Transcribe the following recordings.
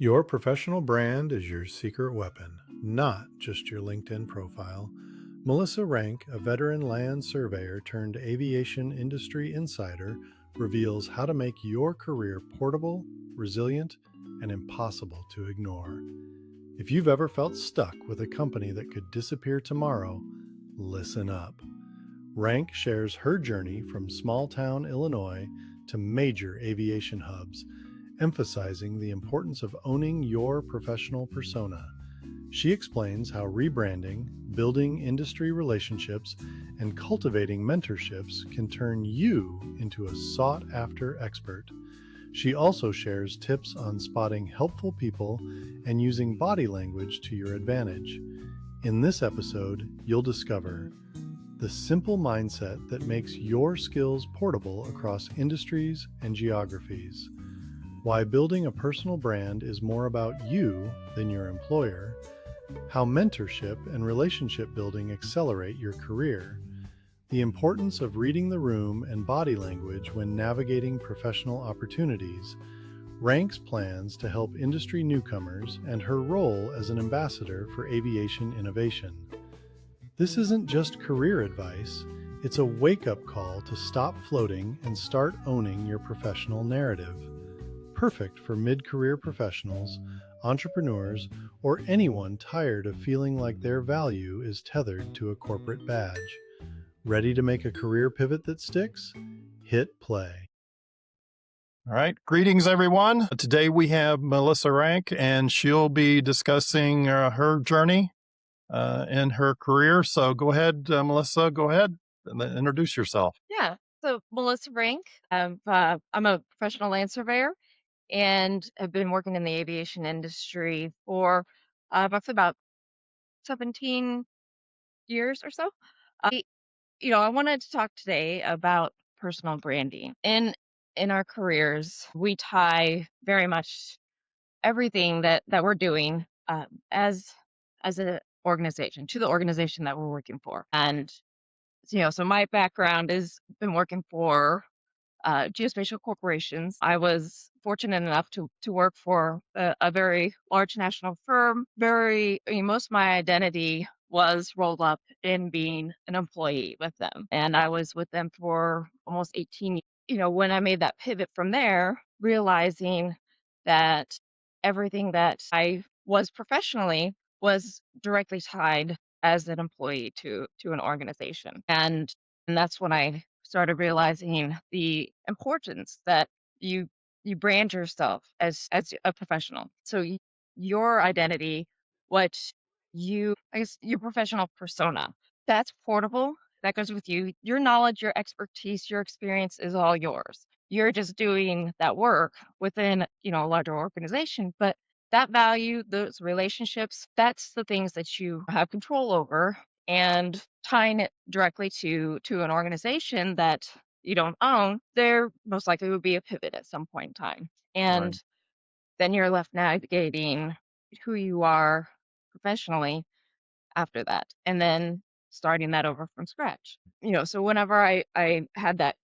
Your professional brand is your secret weapon, not just your LinkedIn profile. Melissa Rank, a veteran land surveyor turned aviation industry insider, reveals how to make your career portable, resilient, and impossible to ignore. If you've ever felt stuck with a company that could disappear tomorrow, listen up. Rank shares her journey from small town Illinois to major aviation hubs, emphasizing the importance of owning your professional persona. She explains how rebranding, building industry relationships, and cultivating mentorships can turn you into a sought after expert. She also shares tips on spotting helpful people and using body language to your advantage. In this episode, you'll discover the simple mindset that makes your skills portable across industries and geographies, why building a personal brand is more about you than your employer, how mentorship and relationship building accelerate your career, the importance of reading the room and body language when navigating professional opportunities, Rank's plans to help industry newcomers, and her role as an ambassador for aviation innovation. This isn't just career advice, it's a wake-up call to stop floating and start owning your professional narrative. Perfect for mid-career professionals, entrepreneurs, or anyone tired of feeling like their value is tethered to a corporate badge. Ready to make a career pivot that sticks? Hit play. All right. Greetings, everyone. Today we have Melissa Rank, and she'll be discussing her journey in her career. So go ahead, Melissa, go ahead and introduce yourself. Yeah. So Melissa Rank, I'm a professional land surveyor and have been working in the aviation industry for roughly about 17 years or so. I, I wanted to talk today about personal branding. In our careers, we tie very much everything that we're doing as an organization to the organization that we're working for. And so my background has been working for geospatial corporations. I was fortunate enough to work for a very large national firm. Most of my identity was rolled up in being an employee with them, and I was with them for almost 18 years. When I made that pivot from there, realizing that everything that I was professionally was directly tied as an employee to an organization, and that's when I started realizing the importance that you you brand yourself as a professional. So your identity, what I guess your professional persona, that's portable. That goes with you. Your knowledge, your expertise, your experience is all yours. You're just doing that work within, a larger organization, but that value, those relationships, that's the things that you have control over, and tying it directly to an organization that you don't own, there most likely would be a pivot at some point in time. Right. And then you're left navigating who you are professionally after that. And then starting that over from scratch. So whenever I had that,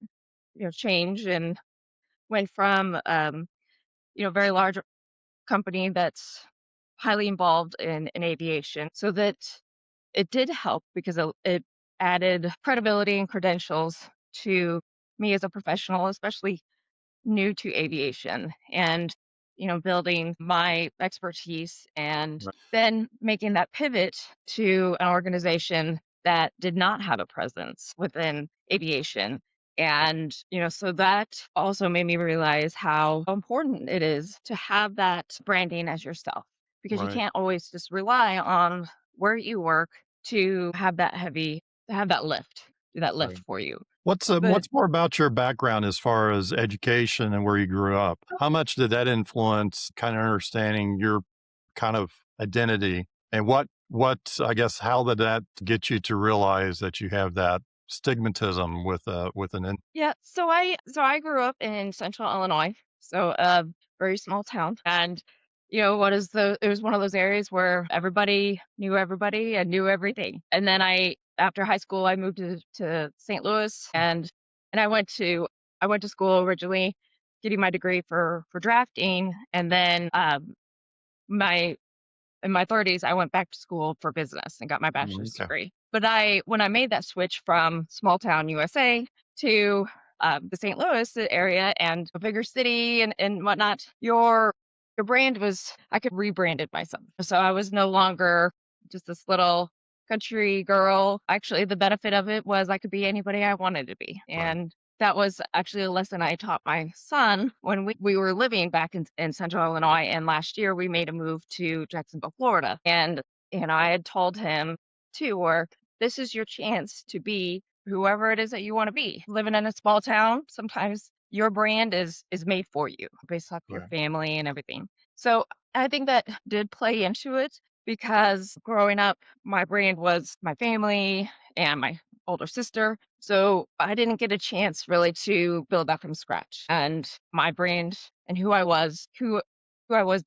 change and went from very large company that's highly involved in aviation, so that it did help because it added credibility and credentials to me as a professional, especially new to aviation, and building my expertise, and Right. then making that pivot to an organization that did not have a presence within aviation. And so that also made me realize how important it is to have that branding as yourself, because you Right. can't always just rely on where you work to have that lift, do that lift Right. for you. But What's more about your background as far as education and where you grew up? How much did that influence kind of understanding your kind of identity, and what I guess how did that get you to realize that you have that stigmatism with yeah, so I grew up in central Illinois, so a very small town. And it was one of those areas where everybody knew everybody and knew everything. And then after high school, I moved to St. Louis, and I went to school originally getting my degree for drafting, and then my in my 30s, I went back to school for business and got my bachelor's Okay. degree. But when I made that switch from small town USA to the St. Louis area and a bigger city and whatnot, your brand was, I could rebranded myself. So I was no longer just this little country girl. Actually, the benefit of it was I could be anybody I wanted to be. Right. And that was actually a lesson I taught my son when we were living back in central Illinois. And last year we made a move to Jacksonville, Florida. And, I had told him too, or this is your chance to be whoever it is that you want to be. Living in a small town, sometimes your brand is made for you based off your Right. family and everything. So I think that did play into it because growing up, my brand was my family and my older sister. So I didn't get a chance really to build that from scratch. And my brand and who I was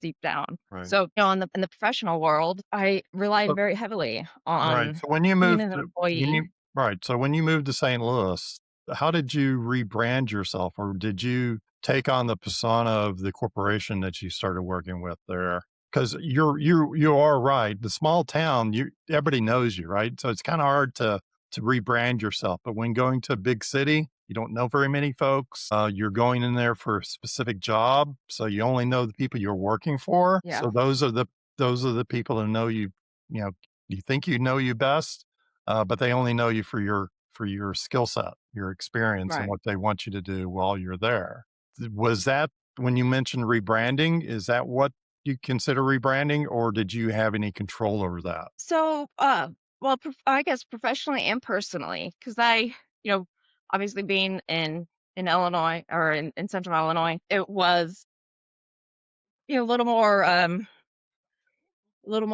deep down. Right. So, in the professional world, I relied So very heavily right. on So when you being moved an to when you employee. right. So when you moved to St. Louis, how did you rebrand yourself, or did you take on the persona of the corporation that you started working with there? Because you are right. The small town, you everybody knows you, right? So it's kind of hard to rebrand yourself. But when going to a big city, you don't know very many folks. You're going in there for a specific job, so you only know the people you're working for. Yeah, So those are the people who know you. You know, you think you know you best, but they only know you for your skill set, your experience, and right. what they want you to do while you're there. Was that when you mentioned rebranding? Is that what you consider rebranding, or did you have any control over that? So, well, I guess professionally and personally, because you know, obviously being in Illinois or in central Illinois, it was a little more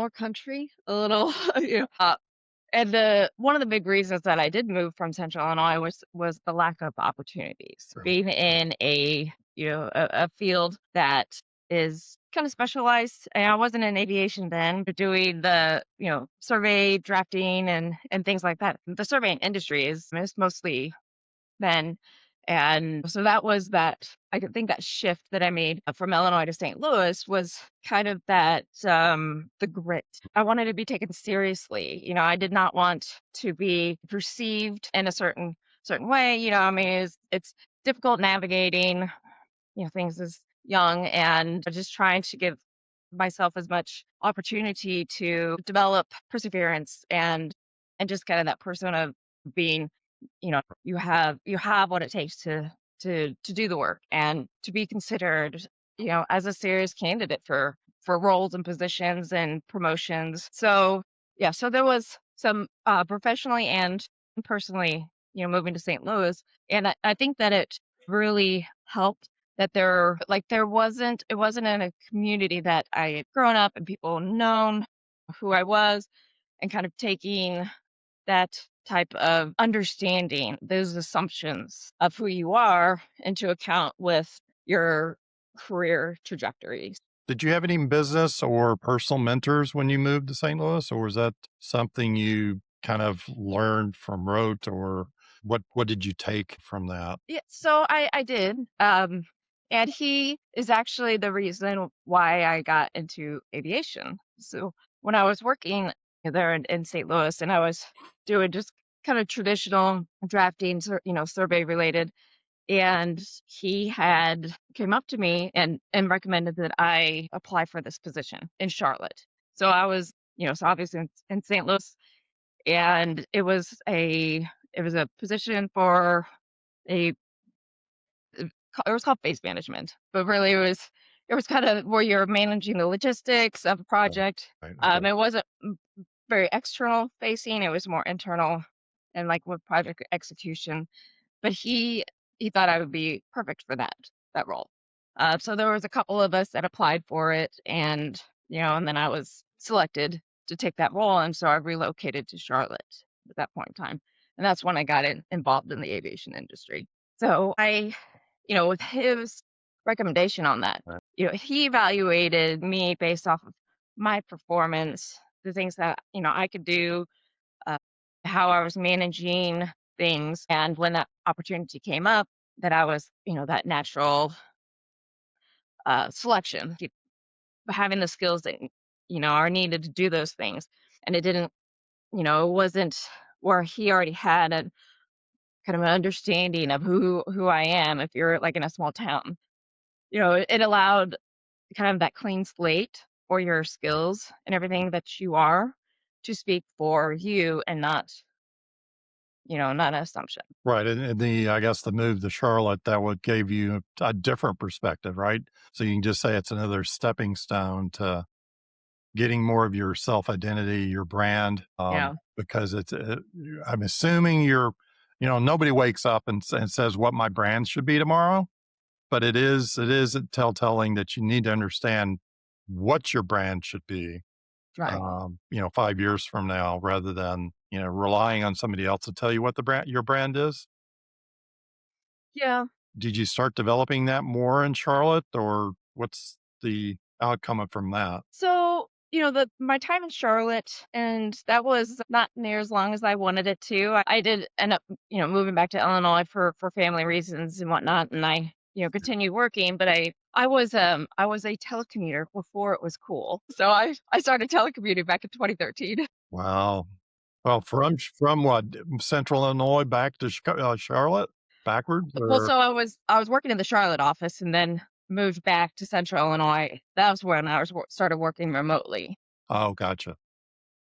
country, a little and the one of the big reasons that I did move from central Illinois was the lack of opportunities. Really? Being in a field that is kind of specialized. And I wasn't in aviation then, but doing the, survey drafting and things like that. The surveying industry is mostly then. And so that was that. I could think that shift that I made from Illinois to St. Louis was kind of that the grit. I wanted to be taken seriously. I did not want to be perceived in a certain way. I mean, it's difficult navigating things as young and just trying to give myself as much opportunity to develop perseverance and just kind of that persona of being you have what it takes to do the work and to be considered as a serious candidate for roles and positions and promotions. So yeah, so there was some professionally and personally moving to St. Louis, and I think that it really helped that it wasn't in a community that I had grown up and people known who I was, and kind of taking that type of understanding, those assumptions of who you are into account with your career trajectories. Did you have any business or personal mentors when you moved to St. Louis, or was that something you kind of learned from rote, or what did you take from that? Yeah, so I did. And he is actually the reason why I got into aviation. So when I was working there in St. Louis and I was doing just kind of traditional drafting, survey related, and he had came up to me and recommended that I apply for this position in Charlotte. So I was, so obviously in St. Louis, and it was a position for a it was called base management, but really it was kind of where you're managing the logistics of a Oh, project. right. Okay. It wasn't very external facing; it was more internal and like with project execution. But he thought I would be perfect for that role. So there was a couple of us that applied for it, and then I was selected to take that role, and so I relocated to Charlotte at that point in time, and that's when I got involved in the aviation industry. So with his recommendation on that, Right. he evaluated me based off of my performance, the things that I could do, uh, how I was managing things, and when that opportunity came up, that I was that natural selection. having the skills that, are needed to do those things. And it didn't, it wasn't where he already had a kind of an understanding of who I am if you're like in a small town. It allowed kind of that clean slate for your skills and everything that you are to speak for you and not, not an assumption. Right, and I guess the move to Charlotte, that would give you a different perspective, right? So you can just say it's another stepping stone to getting more of your self-identity, your brand, Yeah. because I'm assuming nobody wakes up and says what my brand should be tomorrow, but it is telltelling that you need to understand what your brand should be, Right. 5 years from now rather than, relying on somebody else to tell you what your brand is. Yeah. Did you start developing that more in Charlotte, or what's the outcome from that? So, the my time in Charlotte, and that was not near as long as I wanted it to. I did end up, moving back to Illinois for family reasons and whatnot, and I, continued working. But I was a telecommuter before it was cool. So I started telecommuting back in 2013. Wow. Well, from what, Central Illinois back to Charlotte? Backwards Well, or so I was working in the Charlotte office and then moved back to Central Illinois. That was when I started working remotely. Oh, gotcha.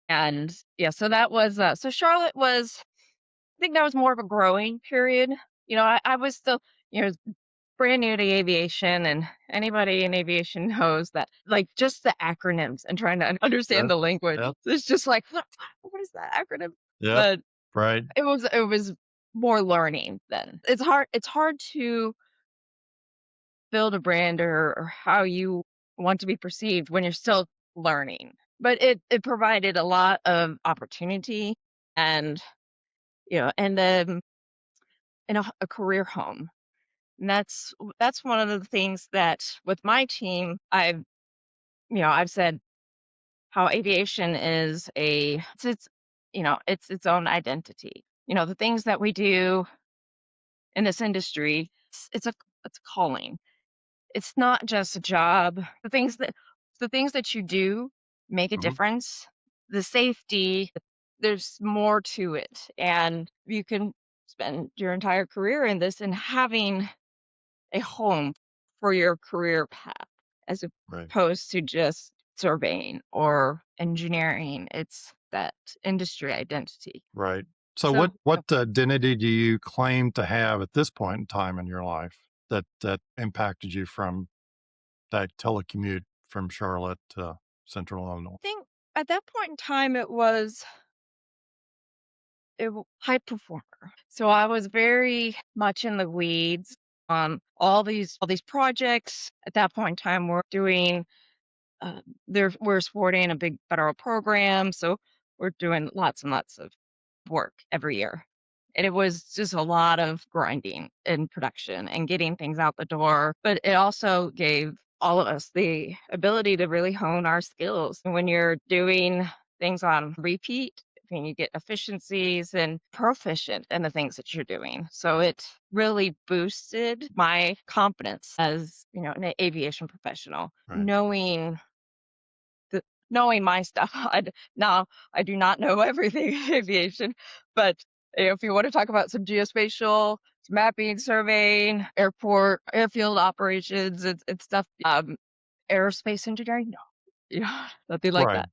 And yeah, so that was so Charlotte was, I think that was more of a growing period. I was still, brand new to aviation, and anybody in aviation knows that, like, just the acronyms and trying to understand Yep, the language. yep, It's just like, what is that acronym? yep, But right, it was more learning then. It's hard to build a brand or how you want to be perceived when you're still learning. But it provided a lot of opportunity and, and in a career home. And that's one of the things that with my team I've said how aviation is it's its own identity. The things that we do in this industry, it's a calling. It's not just a job. The things that you do make a mhm, difference. The safety, there's more to it. And you can spend your entire career in this and having a home for your career path as right, opposed to just surveying or engineering. It's that industry identity. right. So So what identity do you claim to have at this point in time in your life that impacted you from that telecommute from Charlotte to Central Illinois? I think at that point in time high performer. So I was very much in the weeds on all these projects. At that point in time, we're doing we're supporting a big federal program, so we're doing lots and lots of work every year. And it was just a lot of grinding in production and getting things out the door. But it also gave all of us the ability to really hone our skills. And when you're doing things on repeat, I mean, you get efficiencies and proficient in the things that you're doing. So it really boosted my confidence as, an aviation professional, Right, knowing my stuff. Now, I do not know everything in aviation, but if you want to talk about some geospatial, some mapping, surveying, airfield operations, it's stuff. Aerospace engineering, no, nothing like right. that.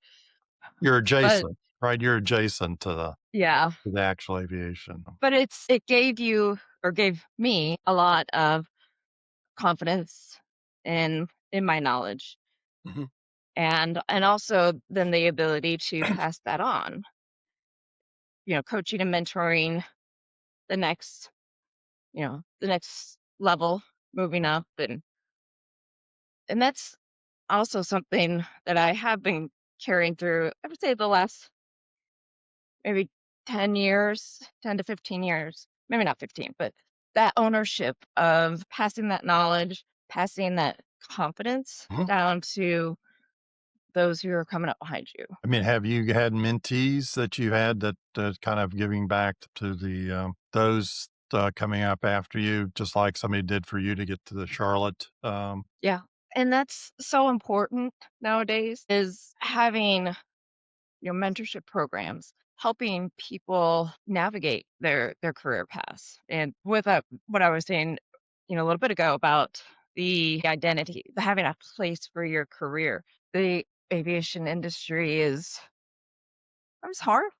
You're But adjacent, right? You're adjacent yeah, to the actual aviation. but it gave me a lot of confidence in my knowledge, Mhm. and also then the ability to pass that on. Coaching and mentoring the next the next level, moving up, and that's also something that I have been carrying through, I would say, the last maybe 10 years, 10 to 15 years, maybe not 15, but that ownership of passing that knowledge, passing that confidence Mhm. down to those who are coming up behind you. I mean, have you had mentees that you had that kind of giving back to those coming up after you, just like somebody did for you to get to the Charlotte? Yeah. And that's so important nowadays is having, mentorship programs, helping people navigate their career paths. And with what I was saying, a little bit ago about the identity, the having a place for your career. The aviation industry is hard,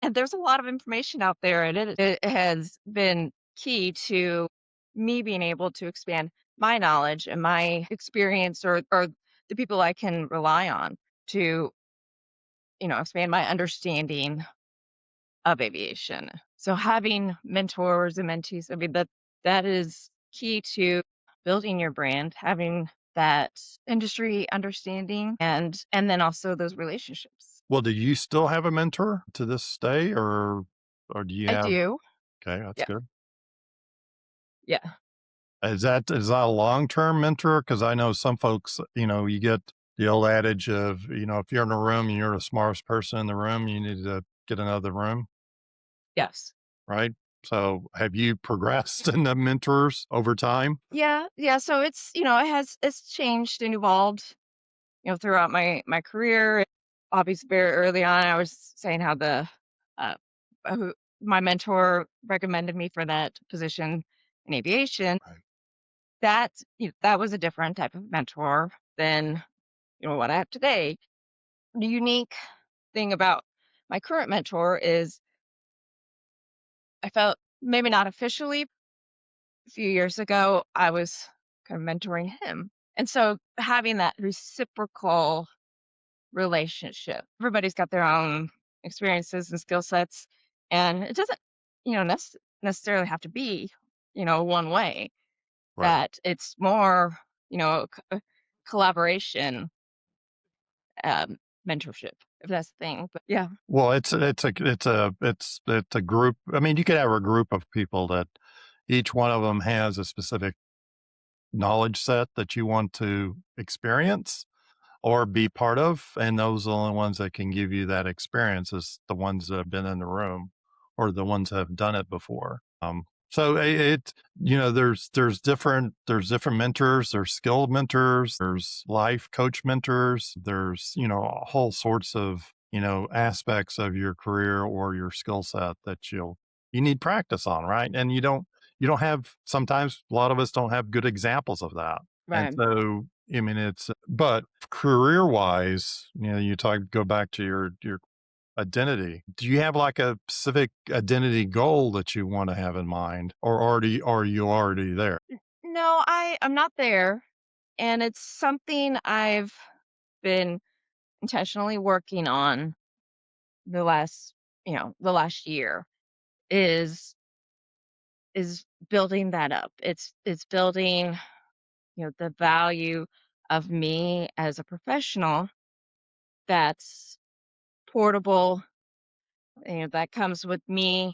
and there's a lot of information out there, and it has been key to me being able to expand my knowledge and my experience, or the people I can rely on to, expand my understanding of aviation. So having mentors and mentees, I mean, that is key to building your brand, having that industry understanding, and then also those relationships. Well, do you still have a mentor to this day, or do you I have? do. Okay, that's Yeah. good. Yeah. Is that a long-term mentor? Because I know some folks, you get the old adage of, if you're in a room and you're the smartest person in the room, you need to get another room, Yes. right? So have you progressed in the mentors over time? Yeah. Yeah. So it's changed and evolved, throughout my career. Obviously, very early on, I was saying how uh, my mentor recommended me for that position in aviation. Right. That was a different type of mentor than what I have today. The unique thing about my current mentor is I felt maybe not officially a few years ago I was kind of mentoring him, and so having that reciprocal relationship. Everybody's got their own experiences and skill sets, and it doesn't, necessarily have to be, one way. Right. That it's more, collaboration, mentorship, if that's the thing. But yeah, Well, it's a group. I mean, you could have a group of people that each one of them has a specific knowledge set that you want to experience or be part of, and those are the only ones that can give you that experience is the ones that have been in the room or the ones that have done it before. So there's different mentors, there's skilled mentors, there's life coach mentors, there's whole sorts of aspects of your career or your skill set that you need practice on, right? And you don't have, sometimes a lot of us don't have good examples of that. And right. so, I mean, but career wise, go back to your identity. Do you have like a specific identity goal that you want to have in mind, or are you already there? No, I'm not there, and it's something I've been intentionally working on the last year is building that up. It's building, the value of me as a professional that's portable, that comes with me,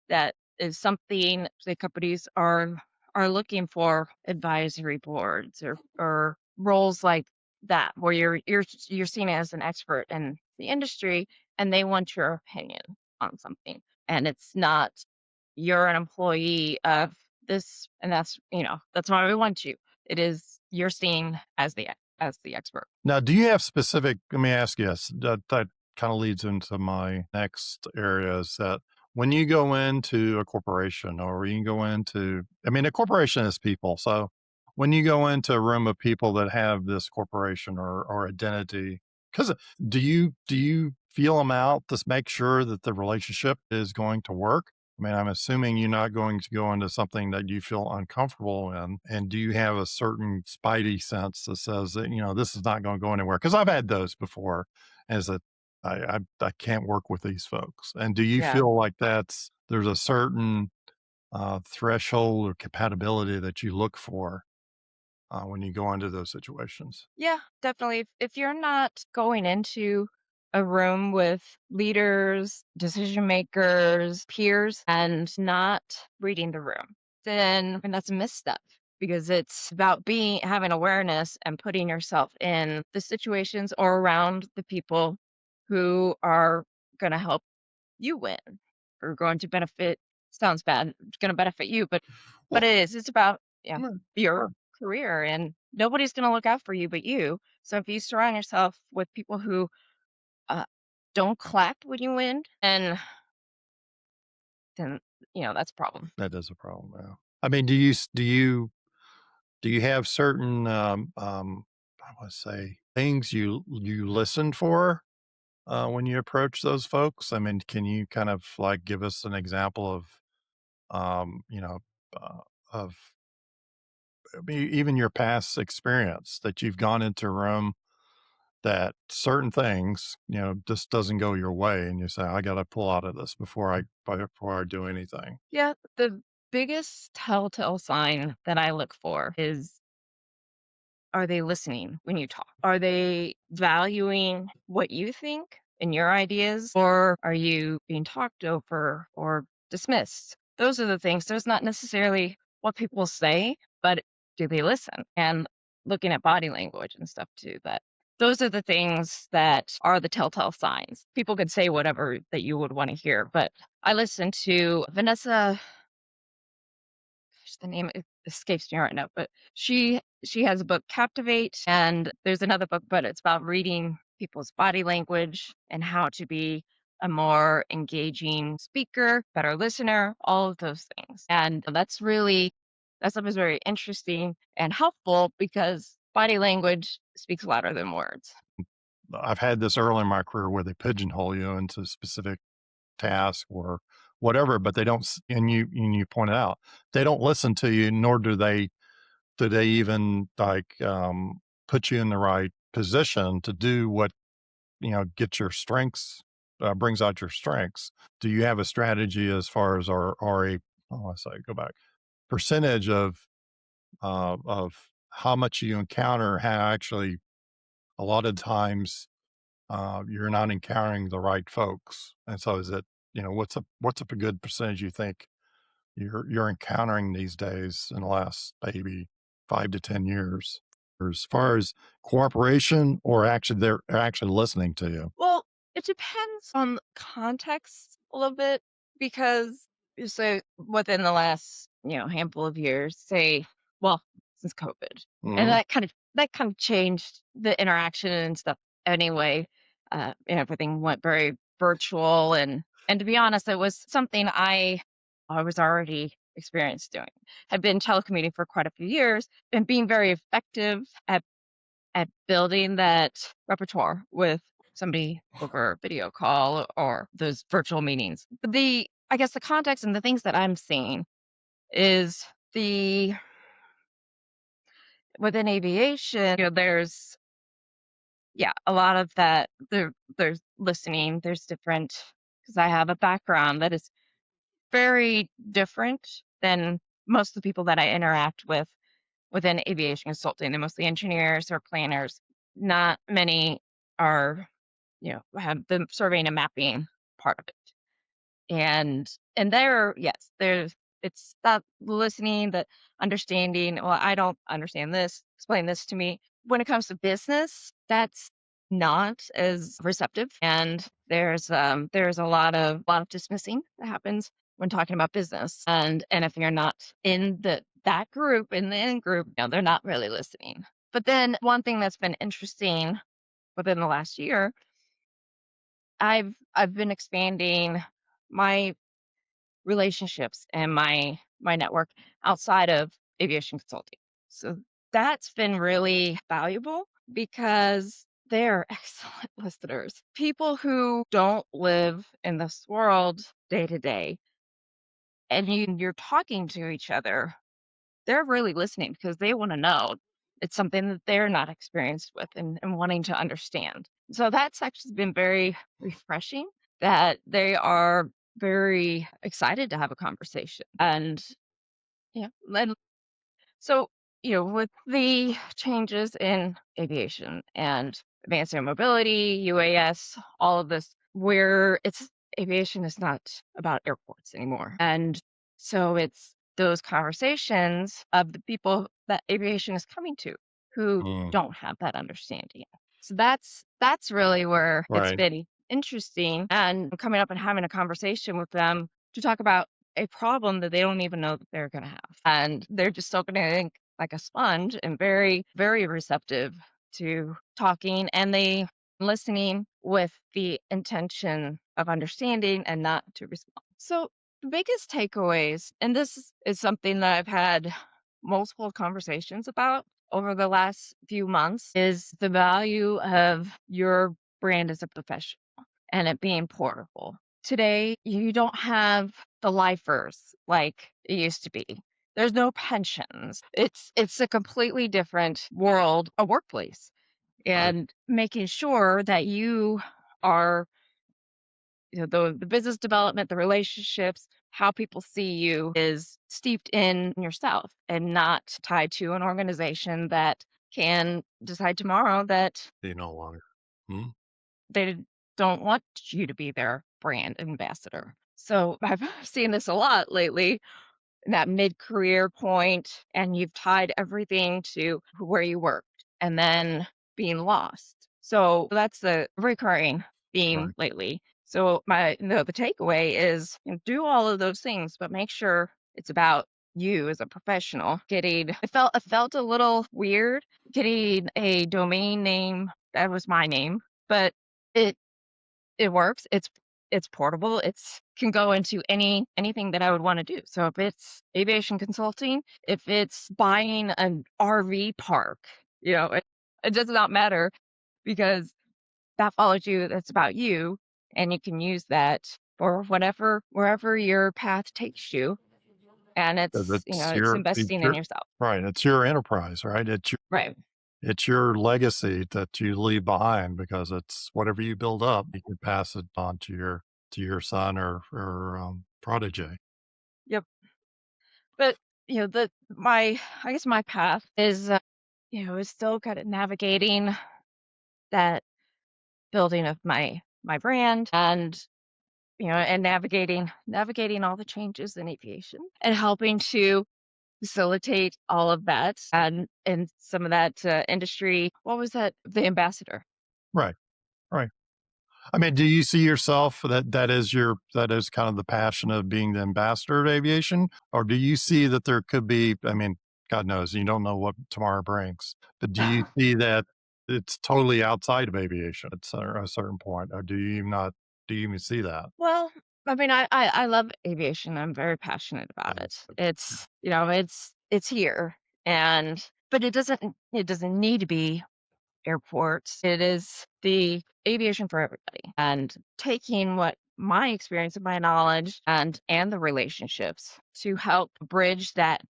that is something the companies are looking for advisory boards or roles like that where you're seen as an expert in the industry and they want your opinion on something, and it's not you're an employee of this, and that's why we want you. It is you're seen as the expert. Now, do you have specific? Let me ask you this. That kind of leads into my next area is that when you go into a corporation or you go into, I mean, a corporation is people. So when you go into a room of people that have this corporation or identity, because do you feel them out to make sure that the relationship is going to work? I mean, I'm assuming you're not going to go into something that you feel uncomfortable in. And do you have a certain spidey sense that says that, this is not going to go anywhere? Because I've had those before as a, I can't work with these folks. And do you Yeah. feel like there's a certain threshold or compatibility that you look for when you go into those situations? Yeah, definitely. If you're not going into a room with leaders, decision makers, peers, and not reading the room, then that's a misstep because it's about having awareness and putting yourself in the situations or around the people who are going to help you win or going to benefit. Sounds bad. It's going to benefit you, but Well, it is. It's about mm, your sure. career nobody's going to look out for you but you. So if you surround yourself with people who uh, don't clap when you win, and then that's a problem. That is a problem now. I mean, do you have certain I want to say things you listen for when you approach those folks? I mean, can you kind of like give us an example of you know uh, of even your past experience that you've gone into a room that certain things, just doesn't go your way and you say, I got to pull out of this before I do anything. Yeah, the biggest telltale sign that I look for is, are they listening when you talk? Are they valuing what you think and your ideas, or are you being talked over or dismissed? Those are the things. There's not necessarily what people say, but do they listen? And looking at body language and stuff too, that those are the things that are the telltale signs. People could say whatever that you would want to hear, but I listened to Vanessa, the name escapes me right now, but she has a book, Captivate, and there's another book, but it's about reading people's body language and how to be a more engaging speaker, better listener, all of those things. And that stuff is very interesting and helpful because body language speaks louder than words. I've had this early in my career where they pigeonhole you into specific task or whatever, but they don't, and you pointed out, they don't listen to you, nor do they even like, put you in the right position to do what, get your strengths, brings out your strengths. Do you have a strategy as far as oh, I say, go back, percentage of how much you encounter, how actually a lot of times you're not encountering the right folks. And so is it, what's a good percentage you think you're encountering these days in the last maybe 5 to 10 years? Or as far as cooperation or actually they're actually listening to you? Well, it depends on context a little bit because so within the last, handful of years, say, well, since COVID, and Mhm. that kind of changed the interaction and stuff anyway. And everything went very virtual, and to be honest, it was something I was already experienced doing. Had been telecommuting for quite a few years and being very effective at building that repertoire with somebody over video call or those virtual meetings. But I guess the context and the things that I'm seeing is the within aviation, there's a lot of that there's listening, there's different because I have a background that is very different than most of the people that I interact with within aviation consulting. They're mostly engineers or planners. Not many are have the surveying and mapping part of it. And there, yes, it's that listening, that understanding. Well, I don't understand this. Explain this to me. When it comes to business, that's not as receptive, and there's a lot of dismissing that happens when talking about business. And if you're not in that group in the in group, they're not really listening. But then one thing that's been interesting within the last year, I've been expanding my relationships and my network outside of aviation consulting. So that's been really valuable because they're excellent listeners. People who don't live in this world day to day and you're talking to each other, they're really listening because they want to know. It's something that they're not experienced with and wanting to understand. So that's actually been very refreshing that they are very excited to have a conversation. And yeah, and so, with the changes in aviation and advanced air mobility, UAS, all of this, where aviation is not about airports anymore. And so it's those conversations of the people that aviation is coming to who Mm, don't have that understanding. So that's really where it's right. been interesting and coming up and having a conversation with them to talk about a problem that they don't even know that they're going to have. And they're just so going to think, like a sponge and very, very receptive to talking, and they listening with the intention of understanding and not to respond. So the biggest takeaways, and is something that I've had multiple conversations about over the last few months, is the value of your brand as a professional and it being portable. Today, you don't have the lifers like it used to be. There's no pensions. It's a completely different world, a workplace, Right. and making sure that you are, the business development, the relationships, how people see you is steeped in yourself and not tied to an organization that can decide tomorrow that You no longer. Hmm? they don't want you to be their brand ambassador. So I've seen this a lot lately, in that mid-career point, and you've tied everything to where you worked and then being lost. So that's the recurring theme Right. lately. So the takeaway is, do all of those things, but make sure it's about you as a professional. It felt a little weird getting a domain name that was my name, but it it works. It's portable. It's can go into anything that I would want to do. So if it's aviation consulting, if it's buying an RV park, it does not matter because that follows you. That's about you, and you can use that for wherever your path takes you. And 'Cause it's investing in yourself. right. It's your enterprise, right? Right. It's your legacy that you leave behind because it's whatever you build up, you can pass it on to your son or protege. Yep. But the my I guess my path is still kind of navigating that building of my brand and and navigating all the changes in aviation and helping to facilitate all of that and some of that industry. What was that? The ambassador. Right. Right. I mean, do you see yourself that is kind of the passion of being the ambassador of aviation? Or do you see that there could be, I mean, God knows, you don't know what tomorrow brings, but do you see that it's totally outside of aviation at a certain point? Or do you even see that? Well, I mean, I love aviation. I'm very passionate about it. That's It's here, and but it doesn't need to be airports. It is the aviation for everybody. And taking what my experience and my knowledge and the relationships to help bridge that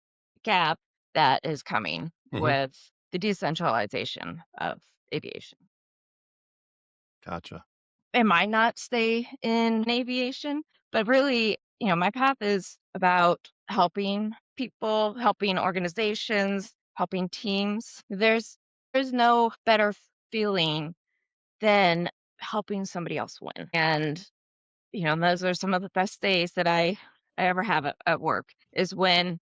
gap that is coming Mhm. with the decentralization of aviation. Gotcha. It might not stay in aviation, but really, my path is about helping people, helping organizations, helping teams. There's no better feeling than helping somebody else win. And, those are some of the best days that I ever have at work is when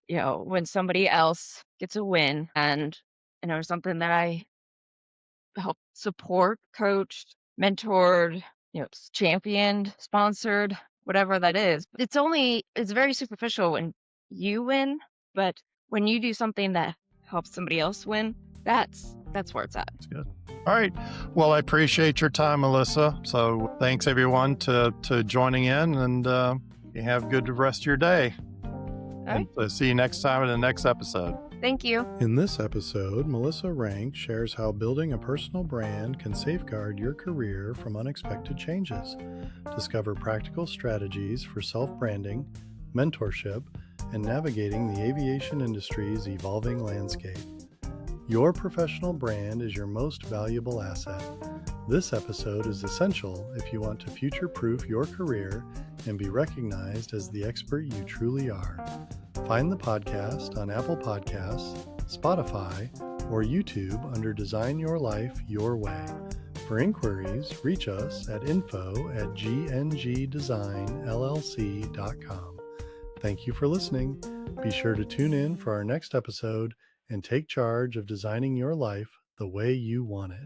somebody else gets a win and, something that I helped support, coached, mentored, championed, sponsored, whatever that is. It's very superficial when you win, but when you do something that helps somebody else win, that's where it's at. That's good. All right. Well, I appreciate your time, Melissa. So thanks everyone to joining in and you have a good rest of your day. All And right. see you next time in the next episode. Thank you. In this episode, Melissa Rank shares how building a personal brand can safeguard your career from unexpected changes. Discover practical strategies for self-branding, mentorship, and navigating the aviation industry's evolving landscape. Your professional brand is your most valuable asset. This episode is essential if you want to future-proof your career and be recognized as the expert you truly are. Find the podcast on Apple Podcasts, Spotify, or YouTube under Design Your Life Your Way. For inquiries, reach us at info@gnggdesignllc.com. Thank you for listening. Be sure to tune in for our next episode and take charge of designing your life the way you want it.